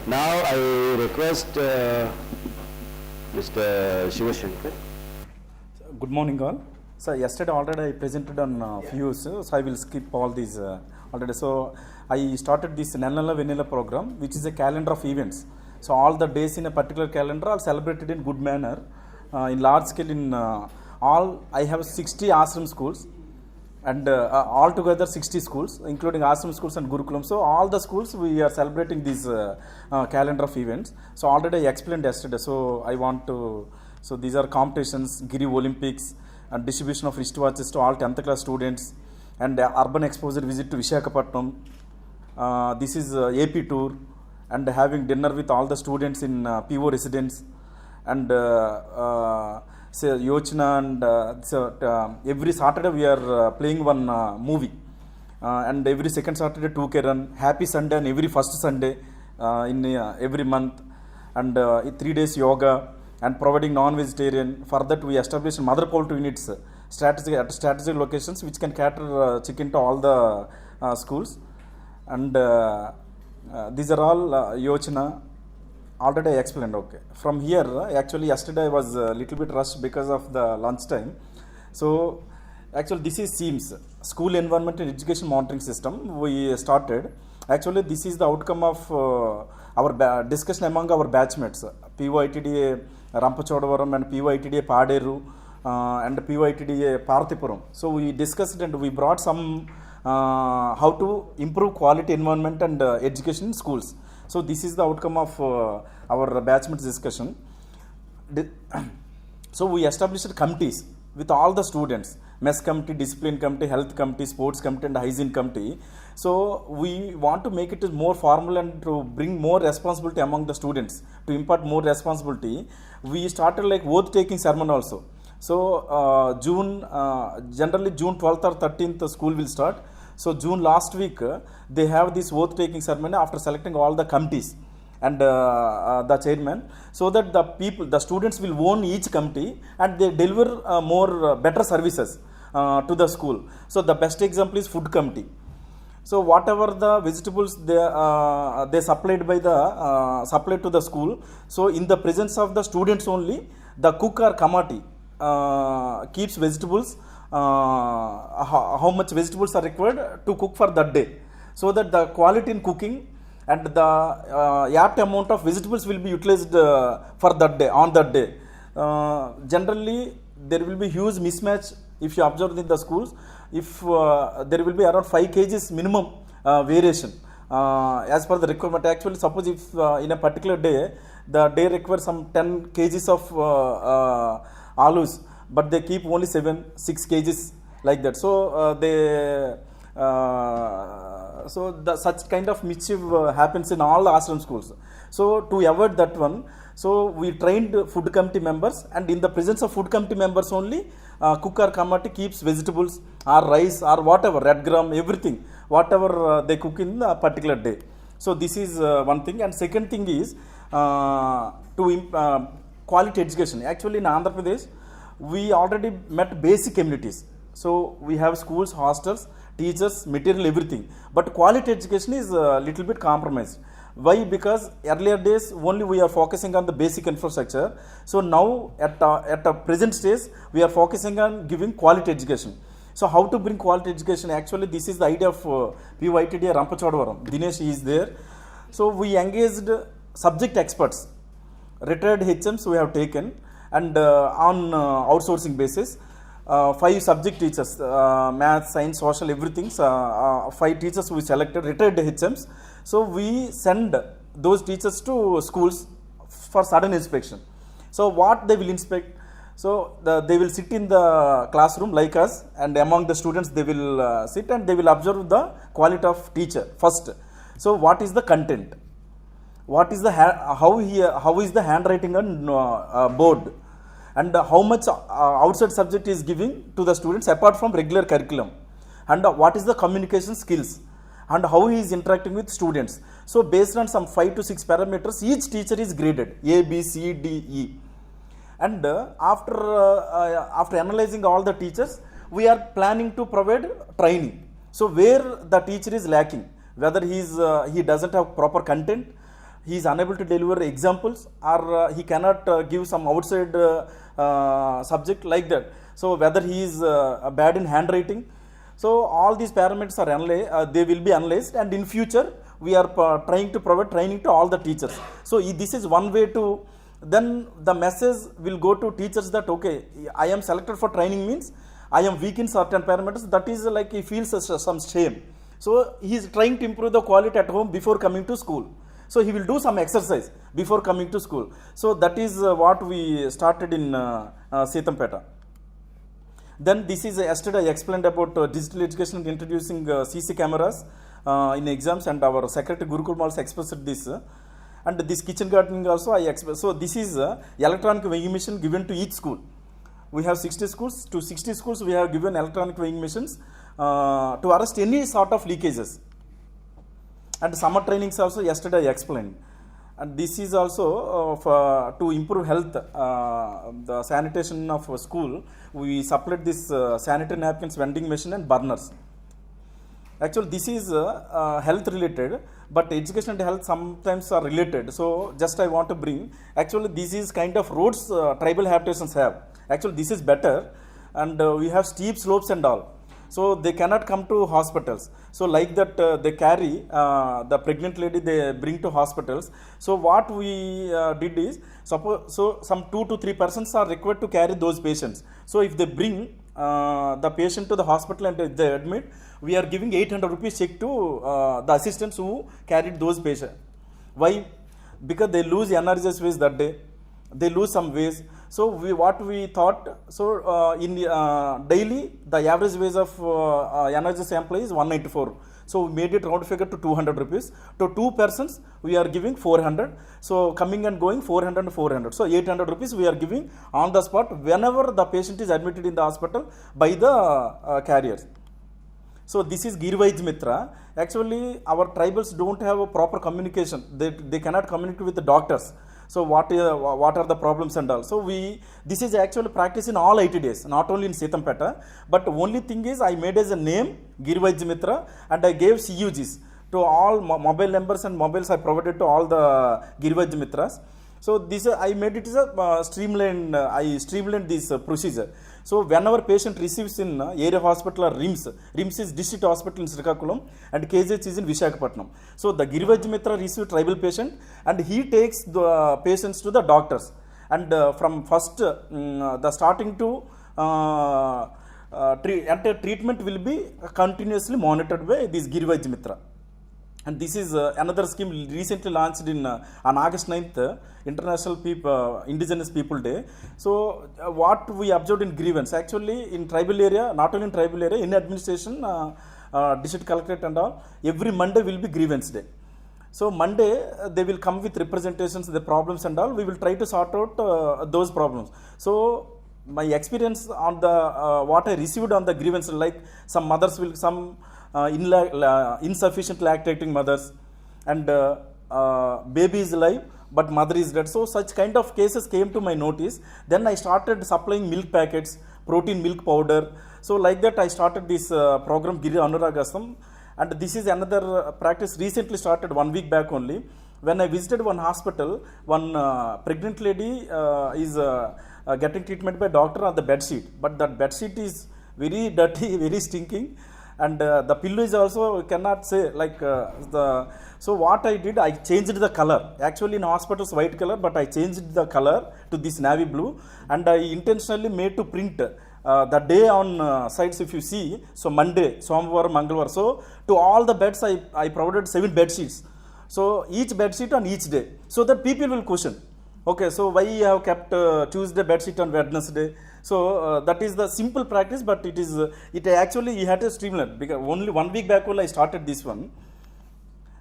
Now I request Mr. Siva. Good morning all. So yesterday already I presented on views, so I will skip all these already. So I started this Nalla Vanilla program, which is a calendar of events. So all the days in a particular calendar are celebrated in good manner, in large scale. In all, I have 60 ashram schools, and altogether 60 schools, including ashram schools and Gurukulam. So all the schools we are celebrating this calendar of events. So already I explained yesterday. So I want to. So these are competitions, Giri Olympics, and distribution of wristwatches to all 10th class students, and urban exposure visit to Visakhapatnam. This is AP tour, and having dinner with all the students in PO residence, and say Yochna, and every Saturday we are playing one movie, and every second Saturday 2K run, happy Sunday, and every first Sunday in every month, and 3 days yoga, and providing non-vegetarian. For that we established mother poultry units at strategic locations which can cater chicken to all the schools, and these are all Yochna. Already I explained. Okay, from here actually yesterday I was a little bit rushed because of the lunch time. So actually this is CIPS, School Environment and Education Monitoring System. We started. Actually this is the outcome of our discussion among our batchmates, POITDA Rampachodavaram and POITDA Paderu and POITDA Parthipuram. So we discussed and we brought some how to improve quality environment and education in schools. So this is the outcome of our batchmates discussion. So we established committees with all the students, mess committee, discipline committee, health committee, sports committee, and hygiene committee. So we want to make it more formal and to bring more responsibility among the students, to impart more responsibility. We started like oath taking ceremony also. So generally June 12th or 13th the school will start. So June last week they have this oath taking ceremony after selecting all the committees and the chairman, so that the students will own each committee and they deliver more better services to the school. So the best example is food committee. So whatever the vegetables they supplied by the supplied to the school, so in the presence of the students only, the cook or committee keeps vegetables, how much vegetables are required to cook for that day, so that the quality in cooking and the apt amount of vegetables will be utilized for that day, on that day. Generally there will be huge mismatch if you observe in the schools. If there will be around 5 kgs minimum variation as per the requirement. Actually suppose if in a particular day the day requires some 10 kgs of alus, but they keep only 6 kgs like that. So such kind of mischief happens in all the ashram schools. So to avoid that one, so we trained food committee members, and in the presence of food committee members only, cook or committee keeps vegetables or rice or whatever, red gram, everything, whatever they cook in a particular day. So this is one thing. And second thing is to quality education. Actually in Andhra Pradesh we already met basic amenities. So we have schools, hostels, teachers, material, everything. But quality education is a little bit compromised. Why? Because earlier days only we are focusing on the basic infrastructure. So now at a present stage we are focusing on giving quality education. So how to bring quality education? Actually this is the idea of PYTD Rampachodavaram. Dinesh is there. So we engaged subject experts, retired HMs we have taken, and on outsourcing basis. 5 subject teachers, math, science, social, everything. 5 teachers we selected, retired HMs. So we send those teachers to schools for sudden inspection. So what they will inspect? So they will sit in the classroom like us, and among the students they will sit and they will observe the quality of teacher first. So what is the content? What is the how is the handwriting on board? And how much outside subject is giving to the students apart from regular curriculum, and what is the communication skills, and how he is interacting with students. So based on some 5 to 6 parameters, each teacher is graded A, B, C, D, E. And after analyzing all the teachers, we are planning to provide training. So where the teacher is lacking, whether he doesn't have proper content, he is unable to deliver examples, or he cannot give some outside subject like that. So whether he is bad in handwriting. So all these parameters are they will be analyzed, and in future we are trying to provide training to all the teachers. So this is one way to, then the message will go to teachers that okay, I am selected for training means I am weak in certain parameters. That is like he feels some shame. So he is trying to improve the quality at home before coming to school. So he will do some exercise before coming to school. So that is what we started in Sitampeta. Then this is yesterday I explained about digital education and introducing CC cameras in exams, and our secretary Gurukul also expressed this. And this kitchen gardening also I expressed. So this is electronic weighing machine given to each school. We have 60 schools. To 60 schools we have given electronic weighing machines to arrest any sort of leakages. And summer trainings also yesterday I explained. And this is also to improve health, the sanitation of school. We supplied this sanitary napkins, vending machine and burners. Actually this is health related, but education and health sometimes are related. So just I want to bring, actually this is kind of roads tribal habitations have. Actually this is better, and we have steep slopes and all. So they cannot come to hospitals. So like that they carry the pregnant lady, they bring to hospitals. So what we did is, suppose so some 2 to 3 persons are required to carry those patients. So if they bring the patient to the hospital and they admit, we are giving 800 rupees check to the assistants who carried those patients. Why? Because they lose NRGS ways that day. They lose some ways. So what we thought, so in daily the average wage of NRGS employee is 194. So we made it round figure to 200 rupees. To 2 persons we are giving 400. So coming and going 400 and 400. So 800 rupees we are giving on the spot whenever the patient is admitted in the hospital by the carriers. So this is Girvais Mitra. Actually our tribals don't have a proper communication. They cannot communicate with the doctors. So what are the problems and all. So this is actually practice in all IT days, not only in Sitampeta. But the only thing is I made as a name Girvais Mitra, and I gave CUGs to all mobile numbers and mobiles I provided to all the Girvais Mitras. So this I made it as a streamlined. I streamlined this procedure. So whenever patient receives in area hospital or RIMS is district hospital in Srikakulam and KGH is in Visakhapatnam. So the Girvais Mitra receives tribal patient and he takes the patients to the doctors. And from first the starting to treatment will be continuously monitored by this Girvais Mitra. And this is another scheme recently launched in on August 9th, International Indigenous People Day. So what we observed in grievance, actually in tribal area, not only in tribal area, in administration, district collectorate and all, every Monday will be grievance day. So Monday they will come with representations, the problems and all. We will try to sort out those problems. So my experience on the what I received on the grievance, like some mothers will insufficient lactating mothers, and baby is alive but mother is dead. So such kind of cases came to my notice. Then I started supplying milk packets, protein milk powder. So like that I started this program Giri Anuragasam, and this is another practice recently started 1 week back only. When I visited one hospital, one pregnant lady is getting treatment by doctor on the bedsheet, but that bedsheet is very dirty, very stinking. And the pillow is also cannot say like so what I did, I changed the color. Actually in hospitals white color, but I changed the color to this navy blue, and I intentionally made to print the day on sides if you see. So Monday, Somvar, Mangalvar. So to all the beds I provided 7 bed sheets. So each bed sheet on each day, so that people will question, okay, so why you have kept Tuesday bed sheet on Wednesday? So that is the simple practice, but it actually you had to streamline, because only 1 week back only I started this one.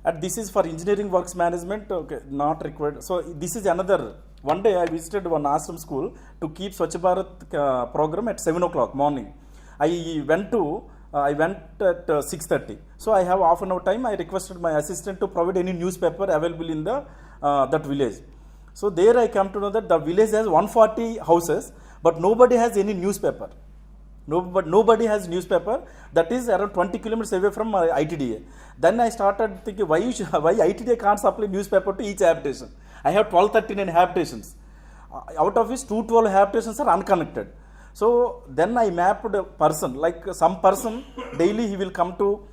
And this is for engineering works management, okay, not required. So this is another. One day I visited one ashram school to keep Swachh Bharat program at 7 o'clock morning. I went at 6:30. So I have half an hour time. I requested my assistant to provide any newspaper available in the that village. So there I come to know that the village has 140 houses, but nobody has any newspaper. Nobody has newspaper. That is around 20 kilometers away from ITDA. Then I started thinking, why ITDA can't supply newspaper to each habitation? I have 1239 habitations. Out of which 212 habitations are unconnected. So then I mapped a person, like some person daily he will come to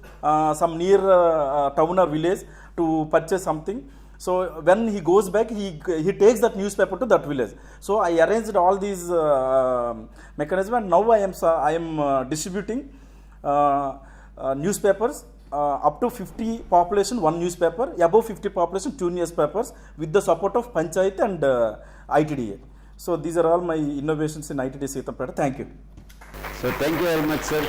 some near town or village to purchase something. So when he goes back, he takes that newspaper to that village. So I arranged all these mechanisms, and now I am distributing newspapers. Up to 50 population, one newspaper. Above 50 population, two newspapers, with the support of Panchayat and ITDA. So these are all my innovations in ITDA Sitampeta. Thank you. So thank you very much, sir.